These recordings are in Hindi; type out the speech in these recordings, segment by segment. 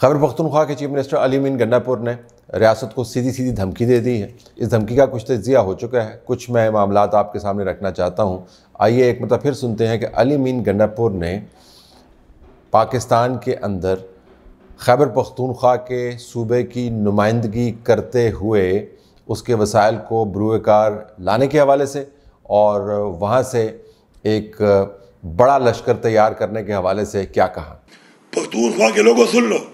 खैबर पख्तूनख्वा के चीफ मिनिस्टर अली अमीन गंडापुर ने रियासत को सीधी सीधी धमकी दे दी है। इस धमकी का कुछ तज्जिया हो चुका है, कुछ मैं मामलात आपके सामने रखना चाहता हूँ। आइए एक मतलब फिर सुनते हैं कि अली अमीन गंडापुर ने पाकिस्तान के अंदर खैबर पख्तूनख्वा के सूबे की नुमाइंदगी करते हुए उसके वसाइल को बरूएकार लाने के हवाले से और वहाँ से एक बड़ा लश्कर तैयार करने के हवाले से क्या कहा। पख्तूनख्वा के लोगों सुन लो,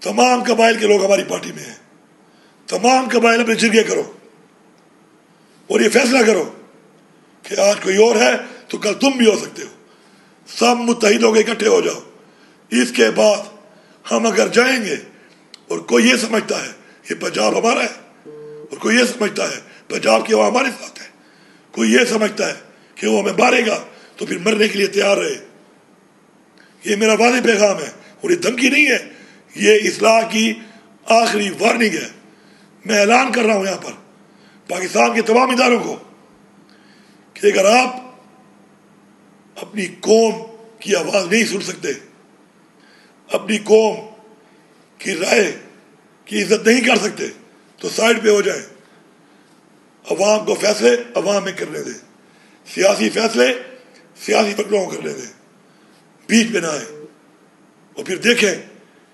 तमाम कबाइल के लोग हमारी पार्टी में हैं। तमाम कबाइल अपने जिरगे करो और ये फैसला करो कि आज कोई और है तो कल तुम भी हो सकते हो। सब मुत्तहिद होकर इकट्ठे हो जाओ। इसके बाद हम अगर जाएंगे और कोई ये समझता है ये पंजाब हमारा है और कोई ये समझता है पंजाब की हवा हमारे साथ है, कोई ये समझता है कि वो हमें मारेगा तो फिर मरने के लिए तैयार रहे। ये मेरा वादे पैगाम है और ये धमकी नहीं है, ये इस्लाह की आखिरी वार्निंग है। मैं ऐलान कर रहा हूं यहां पर पाकिस्तान के तमाम इदारों को कि अगर आप अपनी कौम की आवाज नहीं सुन सकते, अपनी कौम की राय की इज्जत नहीं कर सकते, तो साइड पे हो जाएं। अवाम को फैसले अवाम में करने दें, सियासी फैसले सियासी फैसलों को करने दें, बीच में ना आए और फिर देखें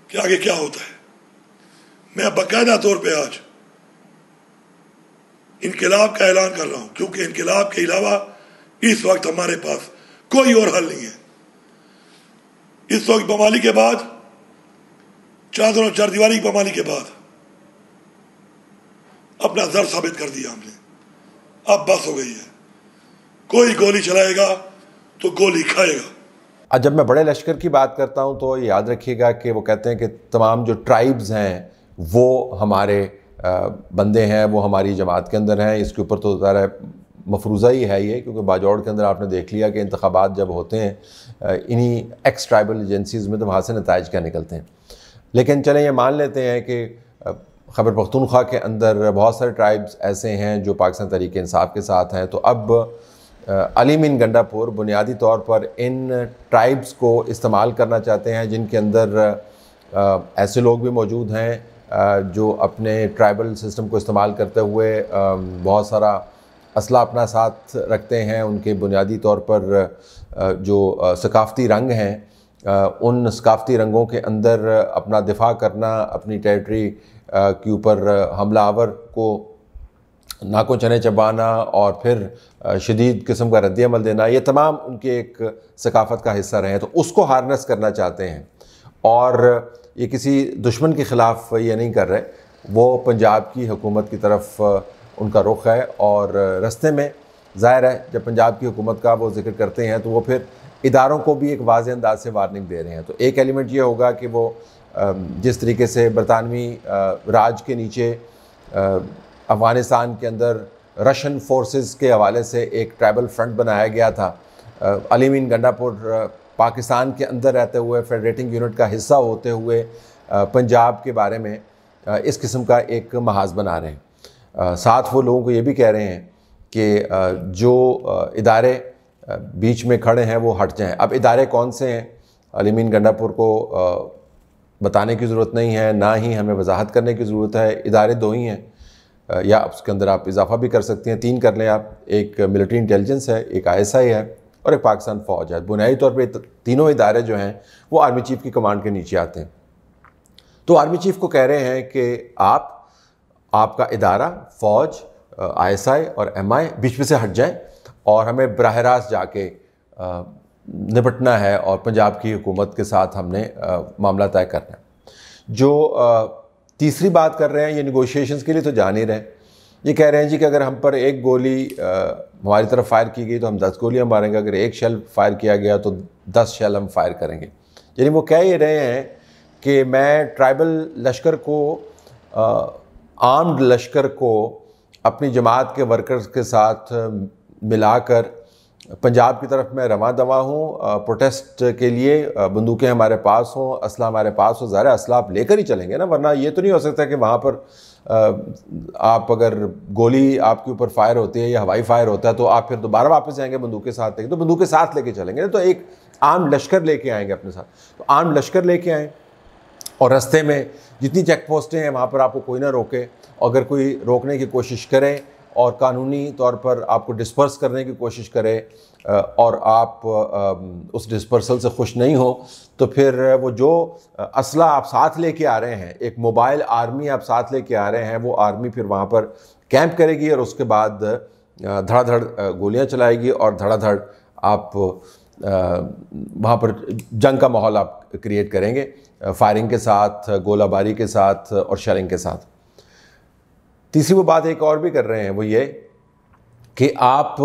कि आगे क्या होता है। मैं बाकायदा तौर पे आज इनकलाब का ऐलान कर रहा हूं, क्योंकि इनकलाब के अलावा इस वक्त हमारे पास कोई और हल नहीं है। इस वक्त बमाली के बाद, चादर और चारदीवारी की बमाली के बाद अपना जर साबित कर दिया हमने। अब बस हो गई है। कोई गोली चलाएगा तो गोली खाएगा। आज जब मैं बड़े लश्कर की बात करता हूं तो याद रखिएगा कि वो कहते हैं कि तमाम जो ट्राइब्स हैं वो हमारे बंदे हैं, वो हमारी जमात के अंदर हैं। इसके ऊपर तो ज़रा मफरूज़ा ही है ये, क्योंकि बाजौड़ के अंदर आपने देख लिया कि इंतखाबात जब होते हैं इन्हीं एक्स ट्राइबल एजेंसीज़ में, तो वहाँ से नताइज क्या निकलते हैं। लेकिन चलें ये मान लेते हैं कि खैबर पख्तूनख्वा के अंदर बहुत सारे ट्राइब्स ऐसे हैं जो पाकिस्तान तहरीक इंसाफ के साथ हैं। तो अब अली अमीन गंडापुर बुनियादी तौर पर इन ट्राइब्स को इस्तेमाल करना चाहते हैं जिनके अंदर ऐसे लोग भी मौजूद हैं जो अपने ट्राइबल सिस्टम को इस्तेमाल करते हुए बहुत सारा असला अपना साथ रखते हैं। उनके बुनियादी तौर पर जो सकाफ़ती रंग हैं, उन सकाफ़ती रंगों के अंदर अपना दिफा करना, अपनी टेरिटरी के ऊपर हमलावर को नाकों चने चबाना और फिर शदीद किस्म का रद्द अमल देना, ये तमाम उनके एक सकाफ़त का हिस्सा रहे हैं। तो उसको हार्नेस करना चाहते हैं और ये किसी दुश्मन के ख़िलाफ़ ये नहीं कर रहे, वो पंजाब की हुकूमत की तरफ उनका रुख है। और रस्ते में ज़ाहिर है जब पंजाब की हुकूमत का वो जिक्र करते हैं तो वो फिर इदारों को भी एक वाज़ेह अंदाज से वार्निंग दे रहे हैं। तो एक एलिमेंट ये होगा कि वो जिस तरीके से बरतानवी राज के नीचे अफ़गानिस्तान के अंदर रशियन फोर्सेस के हवाले से एक ट्राइबल फ्रंट बनाया गया था, अली अमीन गंडापुर पाकिस्तान के अंदर रहते हुए फेडरेटिंग यूनिट का हिस्सा होते हुए पंजाब के बारे में इस किस्म का एक महाज बना रहे हैं। साथ वो लोगों को ये भी कह रहे हैं कि जो इदारे बीच में खड़े हैं वो हट जाएं। अब इदारे कौन से हैं अली अमीन गंडापुर को बताने की ज़रूरत नहीं है, ना ही हमें वजाहत करने की ज़रूरत है। इदारे दो ही हैं, या उसके अंदर आप इजाफा भी कर सकते हैं, 3 कर लें आप। एक मिलिट्री इंटेलिजेंस है, एक ISI है और एक पाकिस्तान फ़ौज है। बुनियादी तौर पे तीनों इदारे जो हैं वो आर्मी चीफ़ की कमांड के नीचे आते हैं। तो आर्मी चीफ़ को कह रहे हैं कि आपका इदारा फ़ौज, ISI और MI बीच में से हट जाएं और हमें बराह रास्त जाके निपटना है और पंजाब की हुकूमत के साथ हमने मामला तय करना है। जो तीसरी बात कर रहे हैं, ये निगोशिएशंस के लिए तो जा नहीं रहे। ये कह रहे हैं जी कि अगर हम पर एक गोली हमारी तरफ फायर की गई तो हम 10 गोलियां मारेंगे, अगर एक शेल फायर किया गया तो 10 शेल हम फायर करेंगे। यानी वो कह ये रहे हैं कि मैं ट्राइबल लश्कर को, आर्म्ड लश्कर को अपनी जमात के वर्कर्स के साथ मिलाकर पंजाब की तरफ मैं रवां दवा हूँ। प्रोटेस्ट के लिए बंदूकें हमारे पास हों, असला हमारे पास हो। ज़रा असला आप लेकर ही चलेंगे ना, वरना ये तो नहीं हो सकता कि वहाँ पर आप अगर गोली आपके ऊपर फायर होती है या हवाई फायर होता है तो आप फिर दोबारा वापस जाएंगे बंदूक के साथ लेके। तो बंदूक के साथ लेके चलेंगे ना, तो एक आर्म लश्कर लेके आएंगे अपने साथ। तो आर्म लश्कर लेके आएँ और रास्ते में जितनी चेक पोस्टें हैं वहाँ पर आपको कोई ना रोके। अगर कोई रोकने की कोशिश करे और कानूनी तौर पर आपको डिस्पर्स करने की कोशिश करे और आप उस डिस्पर्सल से खुश नहीं हो, तो फिर वो जो असला आप साथ लेके आ रहे हैं, एक मोबाइल आर्मी आप साथ लेके आ रहे हैं, वो आर्मी फिर वहाँ पर कैंप करेगी और उसके बाद धड़ाधड़ गोलियाँ चलाएगी और धड़ाधड़ आप वहाँ पर जंग का माहौल आप क्रिएट करेंगे, फायरिंग के साथ, गोलाबारी के साथ और शेलिंग के साथ। तीसरी वो बात एक और भी कर रहे हैं, वो ये कि आप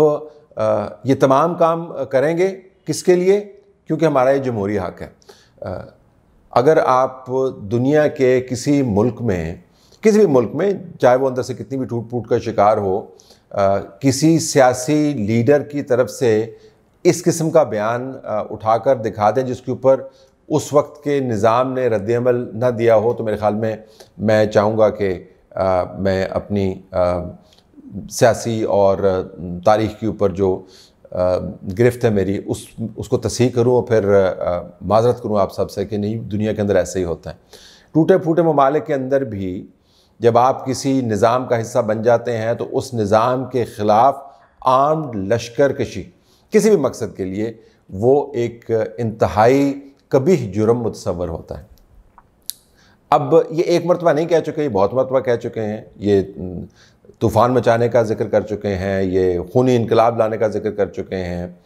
ये तमाम काम करेंगे किसके लिए? क्योंकि हमारा ये जमहूरी हक़ है। अगर आप दुनिया के किसी मुल्क में, किसी भी मुल्क में, चाहे वो अंदर से कितनी भी टूट फूट का शिकार हो, किसी सियासी लीडर की तरफ से इस किस्म का बयान उठाकर दिखा दें जिसके ऊपर उस वक्त के निज़ाम ने रद्द-ए-अमल न दिया हो, तो मेरे ख़्याल में मैं चाहूँगा कि मैं अपनी सियासी और तारीख़ के ऊपर जो गिरफ्त है मेरी उसको तस्हीह करूँ और फिर माज़रत करूँ आप सबसे कि नहीं, दुनिया के अंदर ऐसे ही होता है। टूटे फूटे ममालिक के अंदर भी जब आप किसी निज़ाम का हिस्सा बन जाते हैं तो उस निज़ाम के ख़िलाफ़ आर्म्ड लश्कर कशी किसी भी मकसद के लिए वो एक इंतहाई कबीह जुर्म मुतसव्वर होता है। अब ये एक मरतबा नहीं कह चुके, ये बहुत मरतबा कह चुके हैं, ये तूफ़ान मचाने का जिक्र कर चुके हैं, ये खूनी इनकलाब लाने का जिक्र कर चुके हैं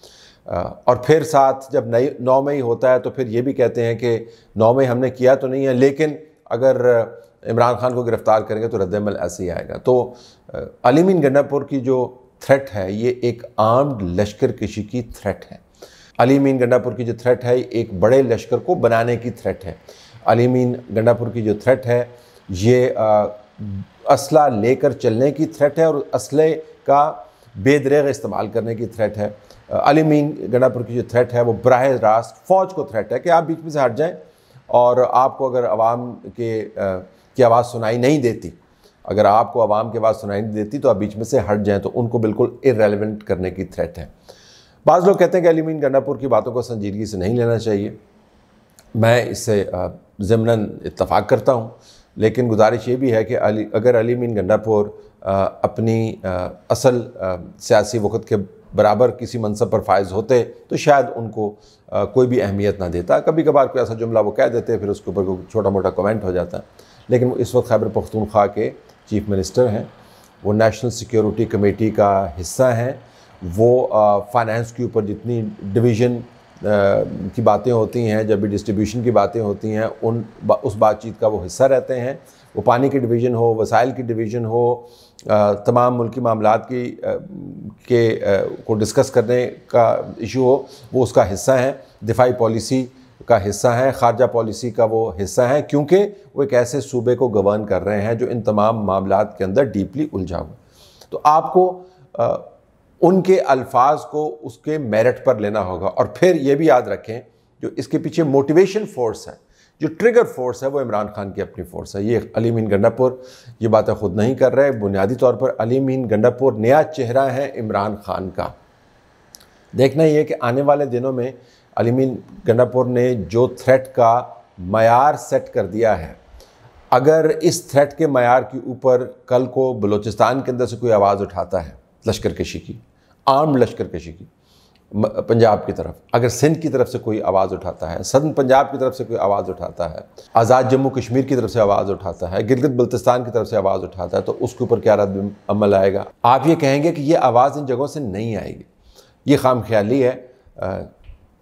और फिर साथ जब 9 मई होता है तो फिर ये भी कहते हैं कि 9 मई हमने किया तो नहीं है, लेकिन अगर इमरान खान को गिरफ़्तार करेंगे तो रद्द-ए-अमल ऐसे ही आएगा। तो अली मीन गंडापुर की जो थ्रेट है ये एक आर्म्ड लश्कर कशी की थ्रेट है। अली मीन गंडापुर की जो थ्रेट है एक बड़े लश्कर को बनाने की थ्रेट है। अली मीन गंडापुर की जो थ्रेट है ये असला लेकर चलने की थ्रेट है और असले का बेदरेग इस्तेमाल करने की थ्रेट है। अली मीन गंडापुर की जो थ्रेट है वो बराह रास्त फ़ौज को थ्रेट है कि आप बीच में से हट जाएं और आपको अगर आवाम की आवाज़ सुनाई नहीं देती, अगर आपको आवाम की आवाज़ सुनाई नहीं देती तो आप बीच में से हट जाएं, तो उनको बिल्कुल इर्रेलेवेंट करने की थ्रेट है। बाज़ लोग कहते हैं कि अली मीन गंडापुर की बातों को संजीदगी से नहीं लेना चाहिए। मैं इससे ज़िम्नन इत्तफ़ाक़ करता हूँ, लेकिन गुजारिश ये भी है कि अगर अली मीन गंडापुर अपनी असल सियासी वक़्त के बराबर किसी मनसब पर फायज़ होते तो शायद उनको कोई भी अहमियत ना देता। कभी कभार कोई ऐसा जुमला वो कह देते, फिर उसके ऊपर कोई छोटा मोटा कमेंट हो जाता, लेकिन इस वक्त खैबर पख्तूनख्वा के चीफ़ मिनिस्टर हैं, वो नेशनल सिक्योरिटी कमेटी का हिस्सा हैं, वो फाइनेंस के ऊपर जितनी डिवीज़न की बातें होती हैं, जब भी डिस्ट्रीब्यूशन की बातें होती हैं उस बातचीत का वो हिस्सा रहते हैं। वो पानी की डिवीज़न हो, वसाइल की डिवीज़न हो, तमाम मुल्की मामलात को डिस्कस करने का इशू हो, वो उसका हिस्सा है। दिफाई पॉलिसी का हिस्सा है, ख़ारजा पॉलिसी का वो हिस्सा है, क्योंकि वो एक ऐसे सूबे को गवर्न कर रहे हैं जो इन तमाम मामलात के अंदर डीपली उलझा हुआ। तो आपको उनके अल्फाज को उसके मेरिट पर लेना होगा और फिर ये भी याद रखें जो इसके पीछे मोटिवेशन फ़ोर्स है, जो ट्रिगर फोर्स है, वो इमरान खान की अपनी फ़ोर्स है। ये अली मीन गंडापुर ये बातें ख़ुद नहीं कर रहे, बुनियादी तौर पर अली मीन गंडापुर नया चेहरा है इमरान खान का। देखना ये कि आने वाले दिनों में अली मीन गंडापुर ने जो थ्रेट का मयार सेट कर दिया है, अगर इस थ्रेट के मयार के ऊपर कल को बलूचिस्तान के अंदर से कोई आवाज़ उठाता है लश्कर कशी की, आर्म लश्कर कशी की, पंजाब की तरफ, अगर सिंध की तरफ से कोई आवाज़ उठाता है, सदन पंजाब की तरफ से कोई आवाज़ उठाता है, आज़ाद जम्मू कश्मीर की तरफ से आवाज़ उठाता है, गिलगित बल्तिस्तान की तरफ से आवाज़ उठाता है, तो उसके ऊपर क्या रद्द अमल आएगा? आप ये कहेंगे कि ये आवाज़ इन जगहों से नहीं आएगी। ये खाम ख्याली है।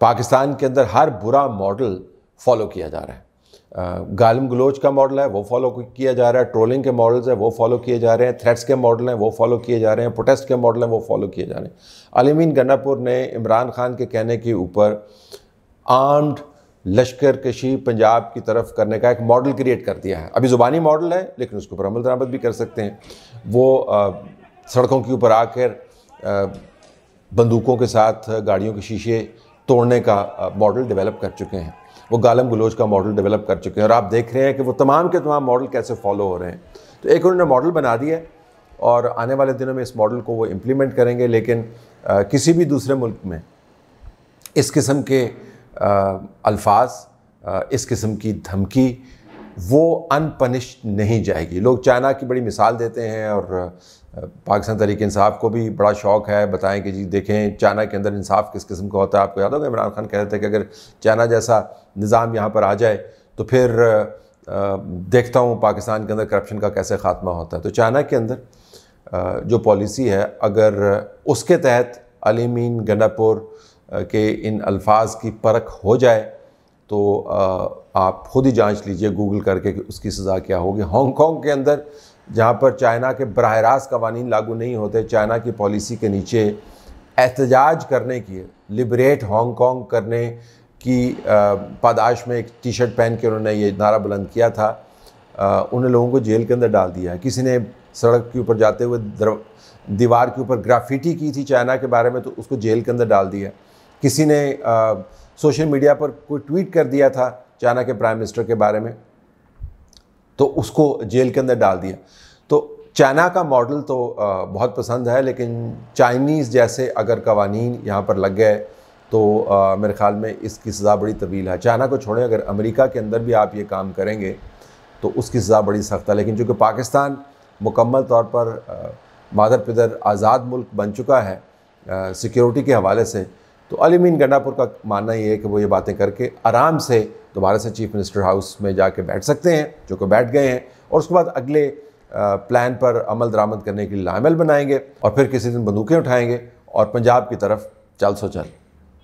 पाकिस्तान के अंदर हर बुरा मॉडल फॉलो किया जा रहा है। गालिम गलोच का मॉडल है वो फॉलो किया जा रहा है, ट्रोलिंग के मॉडल्स है वो फॉलो किए जा रहे हैं, थ्रेट्स के मॉडल हैं वो फॉलो किए जा रहे हैं, प्रोटेस्ट के मॉडल हैं वो फॉलो किए जा रहे हैं। अली मीन गंडापुर ने इमरान खान के कहने के ऊपर आर्म्ड लश्कर कशी पंजाब की तरफ करने का एक मॉडल क्रिएट कर दिया है। अभी ज़ुबानी मॉडल है लेकिन उसके ऊपर अमल दरामद भी कर सकते हैं। वो सड़कों के ऊपर आकर बंदूकों के साथ गाड़ियों के शीशे तोड़ने का मॉडल डेवलप कर चुके हैं, वो गालिम गलोच का मॉडल डेवलप कर चुके हैं और आप देख रहे हैं कि वो तमाम के तमाम मॉडल कैसे फॉलो हो रहे हैं। तो एक उन्होंने मॉडल बना दिया और आने वाले दिनों में इस मॉडल को वो इम्प्लीमेंट करेंगे, लेकिन किसी भी दूसरे मुल्क में इस किस्म के अल्फाज, इस किस्म की धमकी वो अनपनिश्ड नहीं जाएगी। लोग चाइना की बड़ी मिसाल देते हैं और पाकिस्तान तहरीक इंसाफ को भी बड़ा शौक़ है बताएं कि जी देखें चाइना के अंदर इंसाफ किस किस्म का होता है। आपको याद होगा इमरान खान कहते थे कि अगर चाइना जैसा निज़ाम यहाँ पर आ जाए तो फिर देखता हूँ पाकिस्तान के अंदर करप्शन का कैसे ख़ात्मा होता है। तो चाइना के अंदर जो पॉलिसी है, अगर उसके तहत अली मीन गंडापुर के इन अल्फाज की परख हो जाए तो आप ख़ुद ही जांच लीजिए गूगल करके कि उसकी सज़ा क्या होगी। हांगकांग के अंदर जहाँ पर चाइना के बराह रास्त कवानीन लागू नहीं होते, चाइना की पॉलिसी के नीचे एहतजाज करने की, लिबरेट हांगकांग करने की पादाश में एक टी शर्ट पहन के उन्होंने ये नारा बुलंद किया था, उन लोगों को जेल के अंदर डाल दिया है। किसी ने सड़क के ऊपर जाते हुए दीवार के ऊपर ग्राफिटी की थी चाइना के बारे में तो उसको जेल के अंदर डाल दिया। किसी ने सोशल मीडिया पर कोई ट्वीट कर दिया था चाइना के प्राइम मिनिस्टर के बारे में तो उसको जेल के अंदर डाल दिया। तो चाइना का मॉडल तो बहुत पसंद है, लेकिन चाइनीज़ जैसे अगर कवानीन यहाँ पर लग गए तो मेरे ख़्याल में इसकी सज़ा बड़ी तवील है। चाइना को छोड़ें, अगर अमेरिका के अंदर भी आप ये काम करेंगे तो उसकी सज़ा बड़ी सख्त है। लेकिन चूँकि पाकिस्तान मुकम्मल तौर पर मादर पिदर आज़ाद मुल्क बन चुका है सिक्योरिटी के हवाले से, तो अली मीन गंडापुर का मानना ये है कि वो ये बातें करके आराम से दोबारा से चीफ मिनिस्टर हाउस में जाके बैठ सकते हैं, जो कि बैठ गए हैं, और उसके बाद अगले प्लान पर अमल दरामद करने के लिए लामल बनाएंगे और फिर किसी दिन बंदूकें उठाएंगे और पंजाब की तरफ चल सो चल।